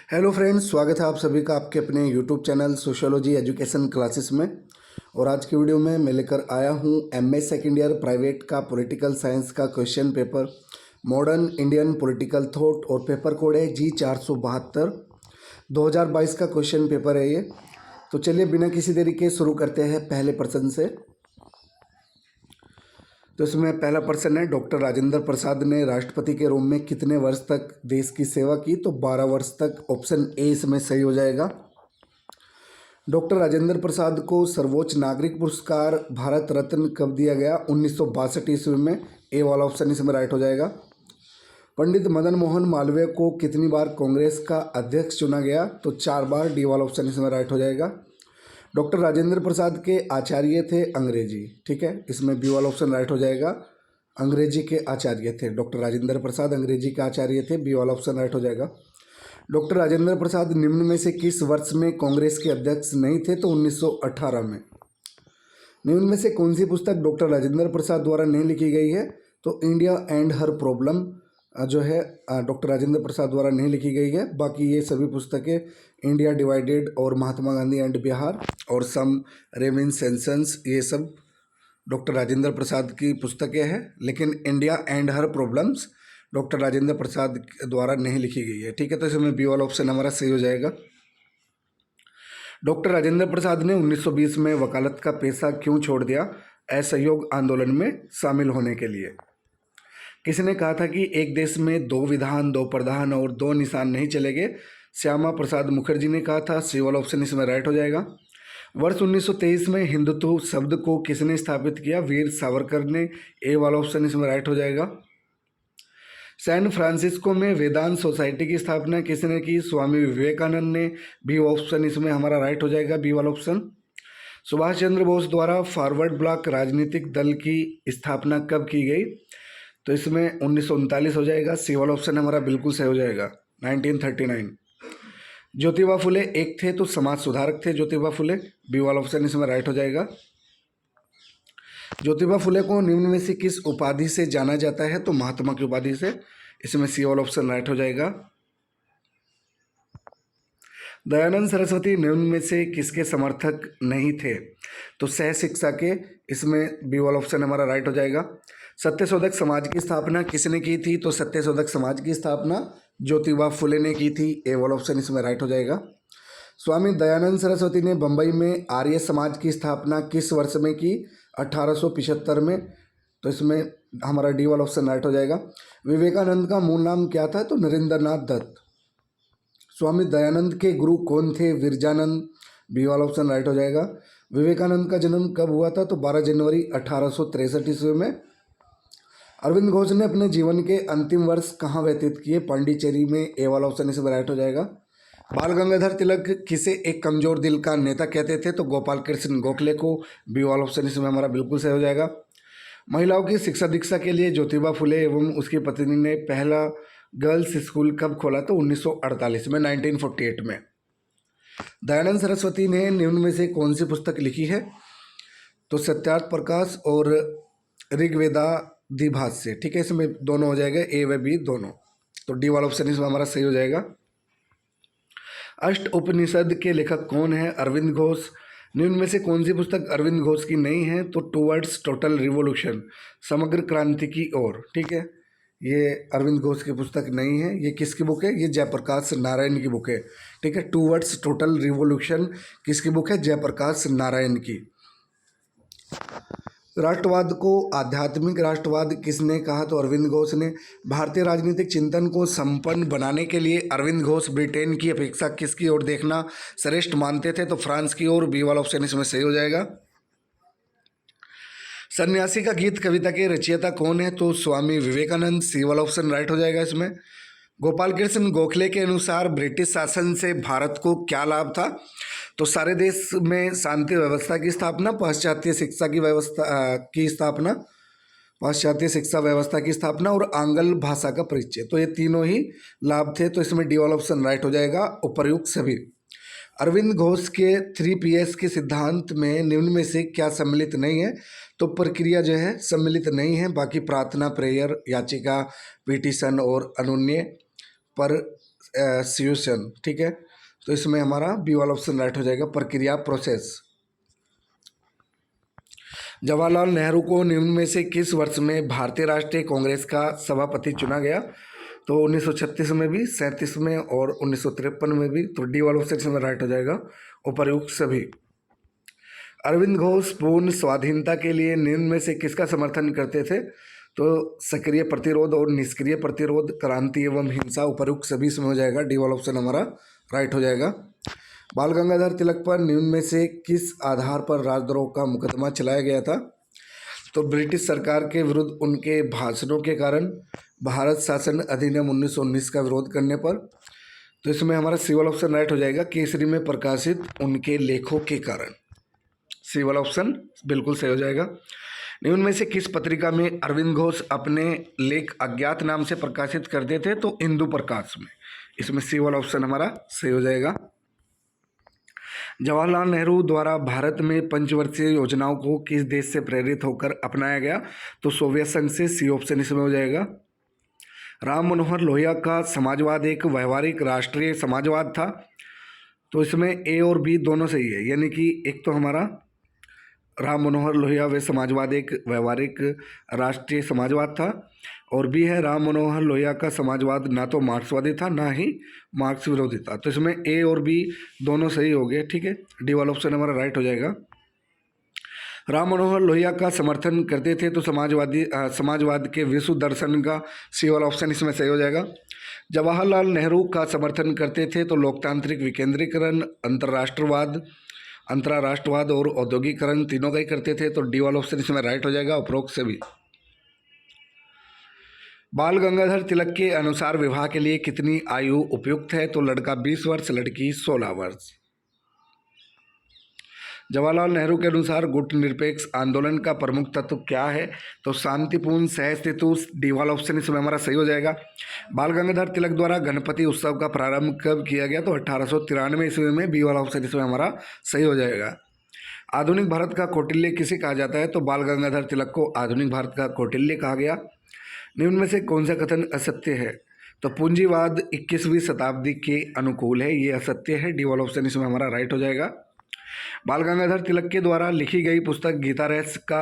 Hello friends, स्वागत है आप सभी का आपके अपने YouTube channel sociology education classes में। और आज की वीडियो में मैं लेकर आया हूँ एमए सेकेंड ईयर प्राइवेट का पॉलिटिकल साइंस का question paper modern Indian political thought और पेपर कोड है G472। 2022 का क्वेश्चन पेपर है ये। तो चलिए बिना किसी देरी के शुरू करते हैं पहले प्रश्न से। तो इसमें पहला प्रश्न है, डॉक्टर राजेंद्र प्रसाद ने राष्ट्रपति के रूप में कितने वर्ष तक देश की सेवा की? तो 12 वर्ष तक। ऑप्शन ए इसमें सही हो जाएगा। डॉक्टर राजेंद्र प्रसाद को सर्वोच्च नागरिक पुरस्कार भारत रत्न कब दिया गया? 1962 ईस्वी में। ए वाला ऑप्शन इसमें राइट हो जाएगा। पंडित मदन मोहन मालवीय को कितनी बार कांग्रेस का अध्यक्ष चुना गया? तो 4 बार। डी वाला ऑप्शन इसमें राइट हो जाएगा। डॉक्टर राजेंद्र प्रसाद के आचार्य थे अंग्रेजी, ठीक है, इसमें बी वाला ऑप्शन राइट हो जाएगा। अंग्रेजी के आचार्य थे डॉक्टर राजेंद्र प्रसाद, अंग्रेजी के आचार्य थे, बी वाला ऑप्शन राइट हो जाएगा। डॉक्टर राजेंद्र प्रसाद निम्न में से किस वर्ष में कांग्रेस के अध्यक्ष नहीं थे? तो 1918 में। निम्न में से कौन सी पुस्तक डॉक्टर राजेंद्र प्रसाद द्वारा नहीं लिखी गई है? तो इंडिया एंड हर प्रॉब्लम जो है डॉक्टर राजेंद्र प्रसाद द्वारा नहीं लिखी गई है। बाकी ये सभी पुस्तकें इंडिया डिवाइडेड और महात्मा गांधी एंड बिहार और सम रेमिनिसेंसेस, ये सब डॉक्टर राजेंद्र प्रसाद की पुस्तकें हैं। लेकिन India and her problems doctor Rajendra Prasad द्वारा नहीं लिखी गई है, ठीक है। तो इसमें बी वाला ऑप्शन हमारा सही हो जाएगा। डॉक्टर राजेंद्र प्रसाद ने 1920 में वकालत का पेशा क्यों छोड़ दिया? असहयोग आंदोलन में शामिल होने के लिए। किसने कहा था कि एक देश में 2 विधान, 2 प्रधान और 2 निशान नहीं चलेंगे? श्यामा प्रसाद मुखर्जी ने कहा था। सी वाला ऑप्शन इसमें राइट हो जाएगा। वर्ष 1923 में हिंदुत्व शब्द को किसने स्थापित किया? वीर सावरकर ने। ए वाला ऑप्शन इसमें राइट हो जाएगा। सैन फ्रांसिस्को में वेदांत सोसाइटी की स्थापना किसने की? स्वामी विवेकानंद ने। बी ऑप्शन इसमें हमारा राइट हो जाएगा, बी वाला ऑप्शन। सुभाष चंद्र बोस द्वारा फॉरवर्ड ब्लॉक राजनीतिक दल की स्थापना कब की गई? तो इसमें 1939 हो जाएगा। सी वाला ऑप्शन हमारा बिल्कुल सही हो जाएगा, 1939। ज्योतिबा फुले एक थे तो समाज सुधारक थे ज्योतिबा फुले। बी वाला ऑप्शन इसमें राइट हो जाएगा। ज्योतिबा फुले को निम्न में से किस उपाधि से जाना जाता है? तो महात्मा की उपाधि से। इसमें सी वाला ऑप्शन राइट हो जाएगा। दयानंद सरस्वती निम्न में से किसके समर्थक नहीं थे? तो सह शिक्षा के। इसमें बी वाला ऑप्शन हमारा राइट हो जाएगा। सत्यशोधक समाज की स्थापना किसने की थी? तो सत्यशोधक समाज की स्थापना ज्योतिबा फुले ने की थी। ए वाला ऑप्शन इसमें राइट हो जाएगा। स्वामी दयानंद सरस्वती ने बंबई में आर्य समाज की स्थापना किस वर्ष में की? 1875 में। तो इसमें हमारा डी वाला ऑप्शन राइट हो जाएगा। विवेकानंद का मूल नाम क्या था? तो नरेंद्रनाथ दत्त। स्वामी दयानंद के गुरु कौन थे? विरजानंद। बी वाला ऑप्शन राइट हो जाएगा। विवेकानंद का जन्म कब हुआ था? तो 12 जनवरी 1863 ईस्वी में। अरविंद घोष ने अपने जीवन के अंतिम वर्ष कहाँ व्यतीत किए? पांडिचेरी में। ए वाला ऑप्शन इसमें राइट हो जाएगा। बाल गंगाधर तिलक किसे एक कमजोर दिल का नेता कहते थे? तो गोपाल कृष्ण गोखले को। बी वाला ऑप्शन इसमें हमारा बिल्कुल सही हो जाएगा। महिलाओं की शिक्षा दीक्षा के लिए ज्योतिबा फुले एवं उसकी पत्नी ने पहला गर्ल्स स्कूल कब खोला? तो 1948 में, 1948 में। दयानंद सरस्वती ने निम्न में से कौन सी पुस्तक लिखी है? तो सत्यार्थ प्रकाश और ऋग्वेदा द्विभाष्य, ठीक है। इसमें दोनों हो जाएगा, ए व बी दोनों। तो डी वाला ऑप्शन इसमें हमारा सही हो जाएगा। अष्ट उपनिषद के लेखक कौन है? अरविंद घोष। निम्न में से कौन सी पुस्तक अरविंद घोष की नहीं है? तो टूवर्ड्स टोटल रिवॉल्यूशन, समग्र क्रांति की ओर, ठीक है। ये अरविंद घोष की पुस्तक नहीं है। ये किसकी बुक है? ये जयप्रकाश नारायण की बुक है, ठीक है। टूवर्ड्स टोटल रिवॉल्यूशन किसकी बुक है? जयप्रकाश नारायण की। राष्ट्रवाद को आध्यात्मिक राष्ट्रवाद किसने कहा? तो अरविंद घोष ने। भारतीय राजनीतिक चिंतन को संपन्न बनाने के लिए अरविंद घोष ब्रिटेन की अपेक्षा किसकी ओर देखना श्रेष्ठ मानते थे? तो फ्रांस की ओर। बी वाला ऑप्शन इसमें सही हो जाएगा। सन्यासी का गीत कविता के रचयिता कौन है? तो स्वामी विवेकानंद। सी वाला ऑप्शन राइट हो जाएगा इसमें। गोपाल कृष्ण गोखले के अनुसार ब्रिटिश शासन से भारत को क्या लाभ था? तो सारे देश में शांति व्यवस्था की स्थापना, पाश्चात्य शिक्षा की स्थापना और आंग्ल भाषा का परिचय। तो ये तीनों ही लाभ थे। तो इसमें डी वाला ऑप्शन राइट हो जाएगा, उपर्युक्त सभी। अरविंद घोष के 3Ps के सिद्धांत में निम्न में से क्या सम्मिलित नहीं है? तो प्रक्रिया जो है सम्मिलित नहीं है। बाकी प्रार्थना, प्रेयर, याचिका, पिटीशन और अनुन्य पर सिचुएशन, ठीक है। तो इसमें हमारा बी वाला ऑप्शन राइट हो जाएगा, प्रक्रिया प्रोसेस। जवाहरलाल नेहरू को निम्न में से किस वर्ष में भारतीय राष्ट्रीय कांग्रेस का सभापति चुना गया? तो 1936 में भी, 37 में और 1953 में भी। तो डी वाला ऑप्शन इसमें राइट हो जाएगा, उपर्युक्त सभी। अरविंद घोष पूर्ण स्वाधीनता के लिए निम्न में से किसका समर्थन करते थे? तो सक्रिय प्रतिरोध और निष्क्रिय प्रतिरोध, क्रांति एवं हिंसा, उपर्युक्त सभी इसमें हो जाएगा। डी वाला ऑप्शन हमारा राइट हो जाएगा। बाल गंगाधर तिलक पर निम्न में से किस आधार पर राजद्रोह का मुकदमा चलाया गया था? तो ब्रिटिश सरकार के विरुद्ध उनके भाषणों के कारण, भारत शासन अधिनियम 1919 का विरोध करने पर। तो इसमें हमारा सी वाला ऑप्शन राइट हो जाएगा, केसरी में प्रकाशित उनके लेखों के कारण। सी वाला ऑप्शन बिल्कुल सही हो जाएगा। निम्न में से किस पत्रिका में अरविंद घोष अपने लेख अज्ञात नाम से प्रकाशित करते थे? तो हिंदू प्रकाश में। इसमें सी वाला ऑप्शन हमारा सही हो जाएगा। जवाहरलाल नेहरू द्वारा भारत में पंचवर्षीय योजनाओं को किस देश से प्रेरित होकर अपनाया गया? तो सोवियत संघ से। सी ऑप्शन इसमें हो जाएगा। राम मनोहर लोहिया का समाजवाद एक व्यवहारिक राष्ट्रीय समाजवाद था। तो इसमें ए और बी दोनों सही है, यानी कि एक तो हमारा राम मनोहर लोहिया वे समाजवाद एक व्यवहारिक राष्ट्रीय समाजवाद था, और बी है राम मनोहर लोहिया का समाजवाद ना तो मार्क्सवादी था ना ही मार्क्स विरोधी था। तो इसमें ए और बी दोनों सही हो गए, ठीक है। डी वाला ऑप्शन हमारा राइट हो जाएगा। राम मनोहर लोहिया का समर्थन करते थे तो समाजवाद के विश्व दर्शन का। सी वाला ऑप्शन इसमें सही हो जाएगा। जवाहरलाल नेहरू का समर्थन करते थे तो लोकतांत्रिक विकेंद्रीकरण, अंतर्राष्ट्रवाद और औद्योगिकरण तीनों का ही करते थे। तो डी वाला ऑप्शन इसमें राइट हो जाएगा, उपरोक्त से भी। बाल गंगाधर तिलक के अनुसार विवाह के लिए कितनी आयु उपयुक्त है? तो लड़का 20 वर्ष, लड़की 16 वर्ष। जवाहरलाल नेहरू के अनुसार गुटनिरपेक्ष आंदोलन का प्रमुख तत्व क्या है? तो शांतिपूर्ण सहस्तित्व। डी वाला ऑप्शन इसमें हमारा सही हो जाएगा। बाल गंगाधर तिलक द्वारा गणपति उत्सव का प्रारंभ कब किया गया? तो 1893 ईस्वी में। बी वाला ऑप्शन इसमें हमारा सही हो जाएगा। आधुनिक भारत का कौटिल्य किसे कहा जाता है? तो बाल गंगाधर तिलक को आधुनिक भारत का कौटिल्य कहा गया। निम्न में से कौन सा कथन असत्य है? तो पूंजीवाद 21वीं शताब्दी के अनुकूल है, ये असत्य है। डी वाला ऑप्शन इसमें हमारा राइट हो जाएगा। बाल गंगाधर तिलक के द्वारा लिखी गई पुस्तक गीता रहस्य का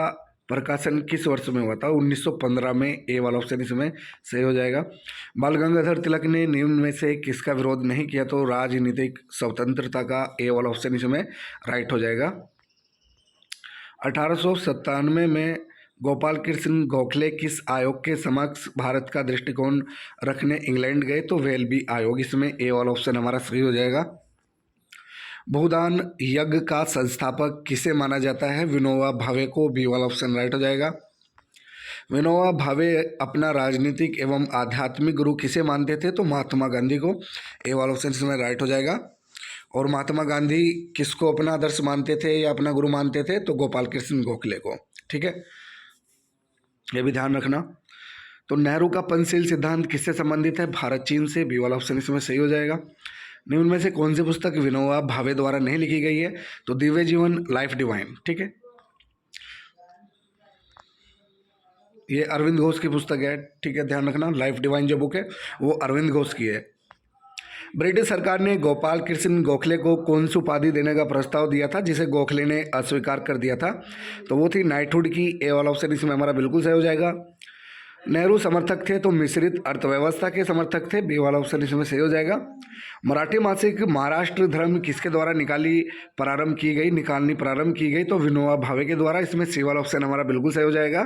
प्रकाशन किस वर्ष में हुआ था? 1915 में। ए वाला ऑप्शन इसमें सही हो जाएगा। बाल गंगाधर तिलक ने निम्न में से किसका विरोध नहीं किया? तो राजनीतिक स्वतंत्रता का। ए वाला ऑप्शन इसमें राइट हो जाएगा। 1897 में गोपाल कृष्ण गोखले किस आयोग के समक्ष भारत का दृष्टिकोण रखने इंग्लैंड गए? तो वेलबी आयोग। इसमें ए वाला ऑप्शन हमारा सही हो जाएगा। भूदान यज्ञ का संस्थापक किसे माना जाता है? विनोबा भावे को। बी वाला ऑप्शन राइट हो जाएगा। विनोबा भावे अपना राजनीतिक एवं आध्यात्मिक गुरु किसे मानते थे? तो महात्मा गांधी को। ए वाला ऑप्शन इसमें राइट हो जाएगा। और महात्मा गांधी किसको अपना आदर्श मानते थे या अपना गुरु मानते थे? तो गोपाल कृष्ण गोखले को, ठीक है, ये भी ध्यान रखना। तो नेहरू का पंचशील सिद्धांत किससे संबंधित है? भारत चीन से। बी वाला ऑप्शन इसमें सही हो जाएगा। निम्न में से कौन सी पुस्तक विनोबा भावे द्वारा नहीं लिखी गई है? तो दिव्य जीवन, लाइफ डिवाइन, ठीक है, ये अरविंद घोष की पुस्तक है, ठीक है, ध्यान रखना। लाइफ डिवाइन जो बुक है वो अरविंद घोष की है। ब्रिटिश सरकार ने गोपाल कृष्ण गोखले को कौन सी उपाधि देने का प्रस्ताव दिया था जिसे गोखले ने अस्वीकार कर दिया था? तो वो थी नाइटहुड की। ए वाला ऑप्शन इसमें हमारा बिल्कुल सही हो जाएगा। नेहरू समर्थक थे तो मिश्रित अर्थव्यवस्था के समर्थक थे। बी वाला ऑप्शन इसमें सही हो जाएगा। मराठी मासिक महाराष्ट्र धर्म किसके द्वारा निकालनी प्रारंभ की गई? तो विनोबा भावे के द्वारा। इसमें सी वाला ऑप्शन हमारा बिल्कुल सही हो जाएगा।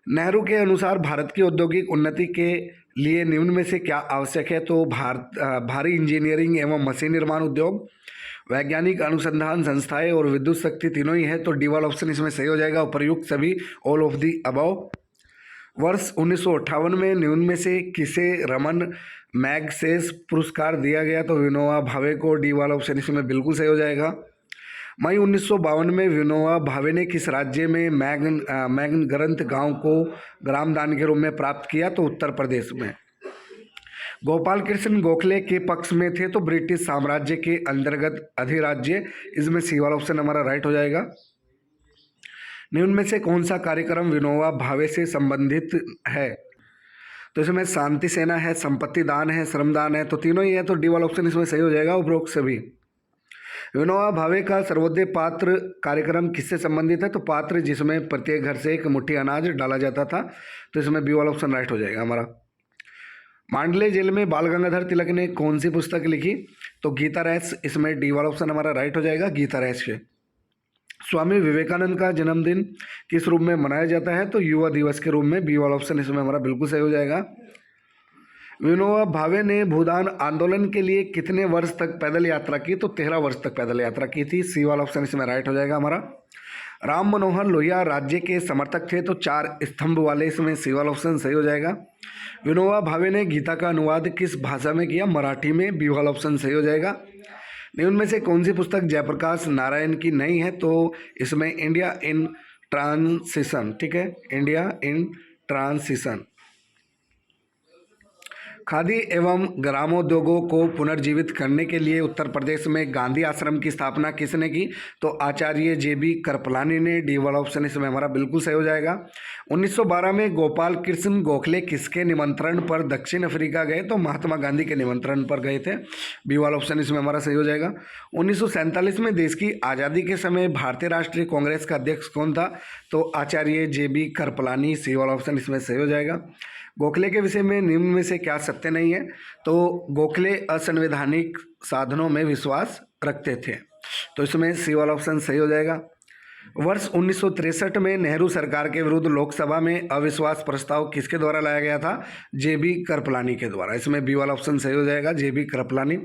नेहरू के अनुसार भारत की औद्योगिक उन्नति के लिए निम्न में से क्या आवश्यक है? तो भारी इंजीनियरिंग एवं मशीन निर्माण उद्योग, वैज्ञानिक अनुसंधान संस्थाएं और विद्युत शक्ति तीनों ही है। तो डी वाला ऑप्शन इसमें सही हो जाएगा, उपर्युक्त सभी, ऑल ऑफ दी अबव। वर्ष 1958 में निम्न में से किसे रमन मैगसेस पुरस्कार दिया गया? तो विनोबा भावे को। डी वाला ऑप्शन इसमें बिल्कुल सही हो जाएगा। मई 1952 में विनोबा भावे ने किस राज्य में मैग्न ग्रंथ गांव को ग्राम दान के रूप में प्राप्त किया? तो उत्तर प्रदेश में। गोपाल कृष्ण गोखले के पक्ष में थे तो ब्रिटिश साम्राज्य के अंतर्गत अधिराज्य। इसमें सी वाला ऑप्शन हमारा राइट हो जाएगा। निम्न में से कौन सा कार्यक्रम विनोबा भावे से संबंधित है? तो इसमें शांति सेना है, संपत्ति दान है, श्रमदान है, तो तीनों ही है, तो डी वाला ऑप्शन इसमें सही हो जाएगा उपरोक्त सभी। विनोबा भावे का सर्वोदय पात्र कार्यक्रम किससे संबंधित है? तो पात्र जिसमें प्रत्येक घर से एक मुट्ठी अनाज डाला जाता था, तो इसमें बी वाला ऑप्शन राइट हो जाएगा हमारा। मांडले जेल में बाल गंगाधर तिलक ने कौन सी पुस्तक लिखी? तो गीता रहस्य, इसमें डी वाला ऑप्शन हमारा राइट हो जाएगा, गीता रहस्य। स्वामी विवेकानंद का जन्मदिन किस रूप में मनाया जाता है? तो युवा दिवस के रूप में, बी वाला ऑप्शन इसमें हमारा बिल्कुल सही हो जाएगा। विनोबा भावे ने भूदान आंदोलन के लिए कितने वर्ष तक पैदल यात्रा की? तो 13 वर्ष तक पैदल यात्रा की थी, सी वाला ऑप्शन इसमें राइट हो जाएगा हमारा। राम मनोहर लोहिया राज्य के समर्थक थे, तो 4 स्तंभ वाले, इसमें सी वाला ऑप्शन सही हो जाएगा। विनोबा भावे ने गीता का अनुवाद किस भाषा में किया? मराठी में, बी वाला ऑप्शन सही हो जाएगा। निम्न में से कौन सी पुस्तक जयप्रकाश नारायण की नहीं है? तो इसमें इंडिया इन ट्रांसिशन, ठीक है, इंडिया इन ट्रांसिशन। खादी एवं ग्रामोद्योगों को पुनर्जीवित करने के लिए उत्तर प्रदेश में गांधी आश्रम की स्थापना किसने की? तो आचार्य JB कृपलानी ने, डी वाला ऑप्शन इसमें हमारा बिल्कुल सही हो जाएगा। 1912 में गोपाल कृष्ण गोखले किसके निमंत्रण पर दक्षिण अफ्रीका गए? तो महात्मा गांधी के निमंत्रण पर गए थे, बी वाला ऑप्शन इसमें हमारा सही हो जाएगा। 1947 में देश की आज़ादी के समय भारतीय राष्ट्रीय कांग्रेस का अध्यक्ष कौन था? तो आचार्य JB कृपलानी, सी वाला ऑप्शन इसमें सही हो जाएगा। गोखले के विषय में निम्न में से क्या सत्य नहीं है? तो गोखले असंवैधानिक साधनों में विश्वास रखते थे, तो इसमें सी वाला ऑप्शन सही हो जाएगा। वर्ष 1963 में नेहरू सरकार के विरुद्ध लोकसभा में अविश्वास प्रस्ताव किसके द्वारा लाया गया था? JB कृपलानी के द्वारा, इसमें बी वाला ऑप्शन सही हो जाएगा, JB कृपलानी।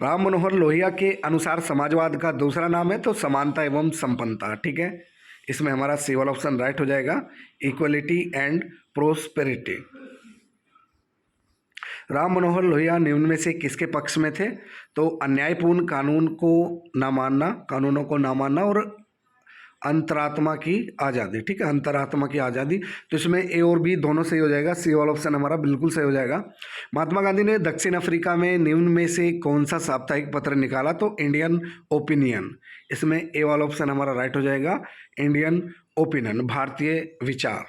राम मनोहर लोहिया के अनुसार समाजवाद का दूसरा नाम है, तो समानता एवं संपन्नता, ठीक है, इसमें हमारा सी वाला ऑप्शन राइट हो जाएगा, equality and prosperity. Ram Manohar Lohia निम्न में से किसके पक्ष में थे? तो अन्यायपूर्ण कानूनों को ना मानना और अंतरात्मा की आज़ादी, ठीक है, अंतरात्मा की आज़ादी, तो इसमें ए और बी दोनों सही हो जाएगा, सी वाला ऑप्शन हमारा बिल्कुल सही हो जाएगा। महात्मा गांधी ने दक्षिण अफ्रीका में निम्न में से कौन सा साप्ताहिक पत्र निकाला? तो इंडियन ओपिनियन, इसमें ए वाला ऑप्शन हमारा राइट हो जाएगा, इंडियन ओपिनियन, भारतीय विचार,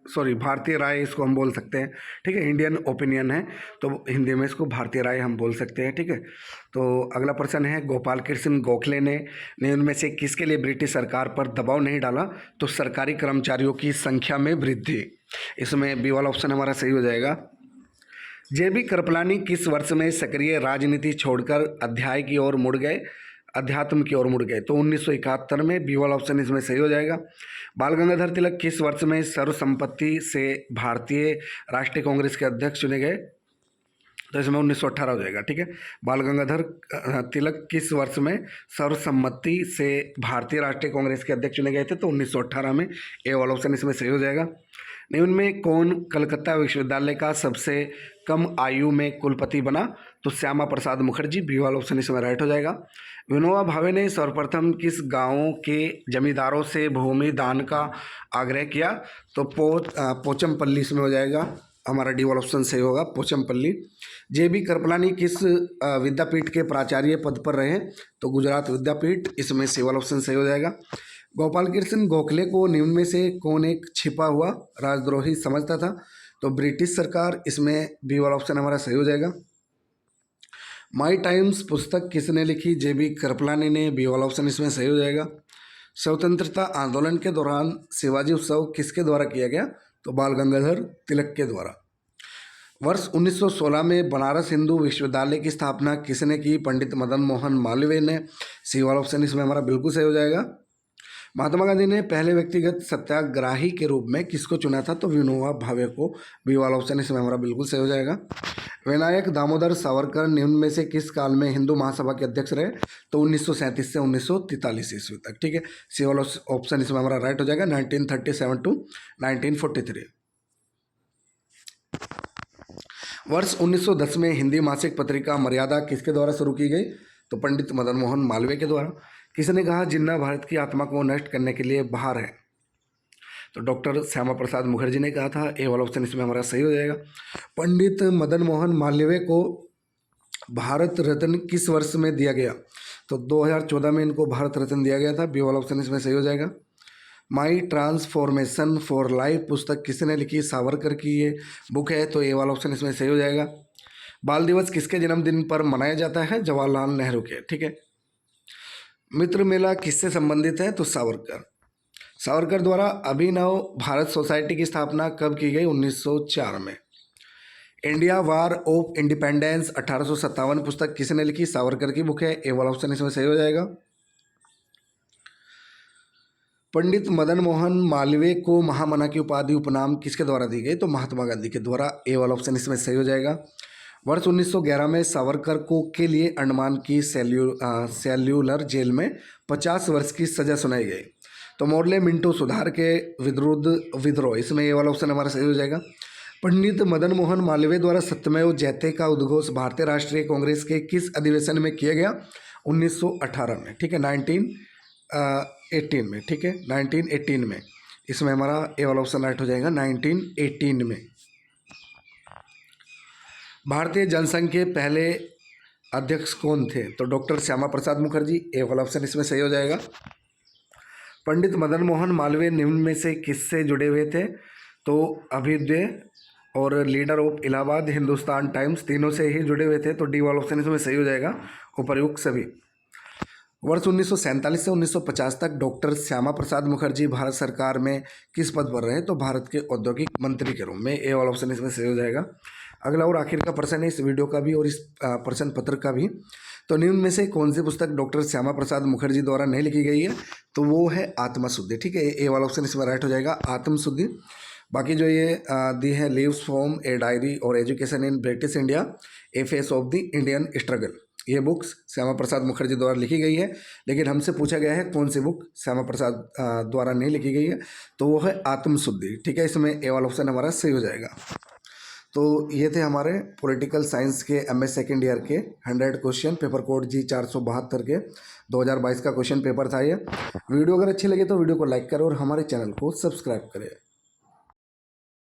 सॉरी भारतीय राय इसको हम बोल सकते हैं, ठीक है, इंडियन ओपिनियन है, तो हिंदी में इसको भारतीय राय हम बोल सकते हैं, ठीक है। तो अगला प्रश्न है, गोपाल कृष्ण गोखले ने निम्न में से किसके लिए ब्रिटिश सरकार पर दबाव नहीं डाला? तो सरकारी कर्मचारियों की संख्या में वृद्धि, इसमें बी वाला ऑप्शन हमारा सही हो जाएगा। JB कृपलानी किस वर्ष में सक्रिय राजनीति छोड़कर अध्यात्म की ओर मुड़ गए? तो 1971 में, बी वाला ऑप्शन इसमें सही हो जाएगा। बाल गंगाधर तिलक किस वर्ष में सर्वसम्मति से भारतीय राष्ट्रीय कांग्रेस के अध्यक्ष चुने गए? तो इसमें 1918 हो जाएगा, ठीक है। बाल गंगाधर तिलक किस वर्ष में सर्वसम्मति से भारतीय राष्ट्रीय कांग्रेस के अध्यक्ष चुने गए थे? तो 1918 में, ए वाला ऑप्शन इसमें सही हो जाएगा। निम्न में कौन कलकत्ता विश्वविद्यालय का सबसे कम आयु में कुलपति बना? तो श्यामा प्रसाद मुखर्जी, बी वाला ऑप्शन इसमें राइट हो जाएगा। विनोबा भावे ने सर्वप्रथम किस गांव के जमींदारों से भूमि दान का आग्रह किया? तो पोचमपल्ली इसमें हो जाएगा, हमारा डी वाला ऑप्शन सही होगा, पोचमपल्ली। JB कृपलानी किस विद्यापीठ के प्राचार्य पद पर रहे? तो गुजरात विद्यापीठ, इसमें सी वाला ऑप्शन सही हो जाएगा। गोपाल कृष्ण गोखले को निम्न में से कौन एक छिपा हुआ राजद्रोही समझता था? तो ब्रिटिश सरकार, इसमें बी वाला ऑप्शन हमारा सही हो जाएगा। माई टाइम्स पुस्तक किसने लिखी? JB कृपलानी ने, बी वाला ऑप्शन इसमें सही हो जाएगा। स्वतंत्रता आंदोलन के दौरान शिवाजी उत्सव किसके द्वारा किया गया? तो बाल गंगाधर तिलक के द्वारा। वर्ष 1916 में बनारस हिंदू विश्वविद्यालय की स्थापना किसने की? पंडित मदन मोहन मालवीय ने, सी वाला ऑप्शन इसमें हमारा बिल्कुल सही हो जाएगा। महात्मा गांधी ने पहले व्यक्तिगत सत्याग्राही के रूप में किसको चुना था? तो विनोबा भावे को, बी वाला ऑप्शन इसमें हमारा बिल्कुल सही हो जाएगा। विनायक दामोदर सावरकर निम्न में से किस काल में हिंदू महासभा के अध्यक्ष रहे? तो 1937 से 1943 ईस्वी तक, ठीक है, सी वाला ऑप्शन इसमें हमारा राइट हो जाएगा, 1937 टू 1943। वर्ष 1910 में हिंदी मासिक पत्रिका मर्यादा किसके द्वारा शुरू की गई? तो पंडित मदन मोहन मालवीय के द्वारा। किसने कहा जिन्ना भारत की आत्मा को नष्ट करने के लिए बाहर है? तो डॉक्टर श्यामा प्रसाद मुखर्जी ने कहा था, ए वाला ऑप्शन इसमें हमारा सही हो जाएगा। पंडित मदन मोहन मालवीय को भारत रत्न किस वर्ष में दिया गया? तो 2014 में इनको भारत रत्न दिया गया था, बी वाला ऑप्शन इसमें सही हो जाएगा। माई ट्रांसफॉर्मेशन फॉर लाइफ पुस्तक किसने लिखी? सावरकर की ये बुक है, तो ये वाला ऑप्शन इसमें सही हो जाएगा। बाल दिवस किसके जन्मदिन पर मनाया जाता है? जवाहरलाल नेहरू के। ठीक है। मित्र मेला किससे संबंधित है? तो सावरकर। सावरकर द्वारा अभिनव भारत सोसाइटी की स्थापना कब की गई? 1904 में। इंडिया वार ऑफ इंडिपेंडेंस 1857 पुस्तक किसने लिखी? सावरकर की बुक है, ए वाला ऑप्शन इसमें सही हो जाएगा। पंडित मदन मोहन मालवीय को महामना की उपाधि उपनाम किसके द्वारा दी गई? तो महात्मा गांधी के द्वारा, ए वाला ऑप्शन इसमें सही हो जाएगा। वर्ष 1911 में सावरकर को के लिए अंडमान की सेल्यूलर जेल में 50 वर्ष की सजा सुनाई गई। तो मोर्ले मिंटो सुधार के विरुद्ध विद्रोह, इसमें ये वाला ऑप्शन हमारा सही हो जाएगा। पंडित मदन मोहन मालवीय द्वारा सत्यमेव जयते का उद्घोष भारतीय राष्ट्रीय कांग्रेस के किस अधिवेशन में किया गया? 1918 में। ठीक है, 1918 में। ठीक है, 1918 में। इसमें हमारा ए वाला ऑप्शन राइट हो जाएगा, 1918 में। भारतीय जनसंघ के पहले अध्यक्ष कौन थे? तो डॉक्टर श्यामा प्रसाद मुखर्जी, ए वाला ऑप्शन इसमें सही हो जाएगा। पंडित मदन मोहन मालवीय निम्न में से किससे जुड़े हुए थे? तो अभ्युदय और leader of Allahabad, Hindustan times, तीनों से ही जुड़े हुए थे, तो डी वाला ऑप्शन इसमें सही हो जाएगा, उपर्युक्त सभी। वर्ष 1947 से 1950 तक डॉक्टर श्यामा प्रसाद मुखर्जी भारत सरकार में किस पद पर रहे? तो भारत के औद्योगिक मंत्री के रूप में, ए वाला ऑप्शन इसमें सही हो जाएगा। अगला और आखिर का प्रश्न है इस वीडियो का भी और इस प्रश्न पत्र का भी। तो निम्न में से कौन सी पुस्तक डॉक्टर श्यामा प्रसाद मुखर्जी द्वारा नहीं लिखी गई है? तो वो है आत्मशुद्धि। ठीक है, ए वाला ऑप्शन इसमें राइट हो जाएगा, आत्मशुद्धि। बाकी जो ये दी है लीव्स फ्रॉम ए डायरी और education in British India, A face of the Indian struggle, ये बुक्स श्यामा प्रसाद मुखर्जी द्वारा लिखी गई है। लेकिन हमसे पूछा गया है कौन सी बुक श्यामा प्रसाद द्वारा नहीं लिखी गई है, तो वो है आत्मशुद्धि। ठीक है, इसमें ए वाला ऑप्शन हमारा सही हो जाएगा। तो ये थे हमारे पॉलिटिकल साइंस के एमए सेकेंड ईयर के 100 क्वेश्चन, पेपर कोड जी 472 के 2022 का क्वेश्चन पेपर था ये। वीडियो अगर अच्छी लगे तो वीडियो को लाइक करें और हमारे चैनल को सब्सक्राइब करें।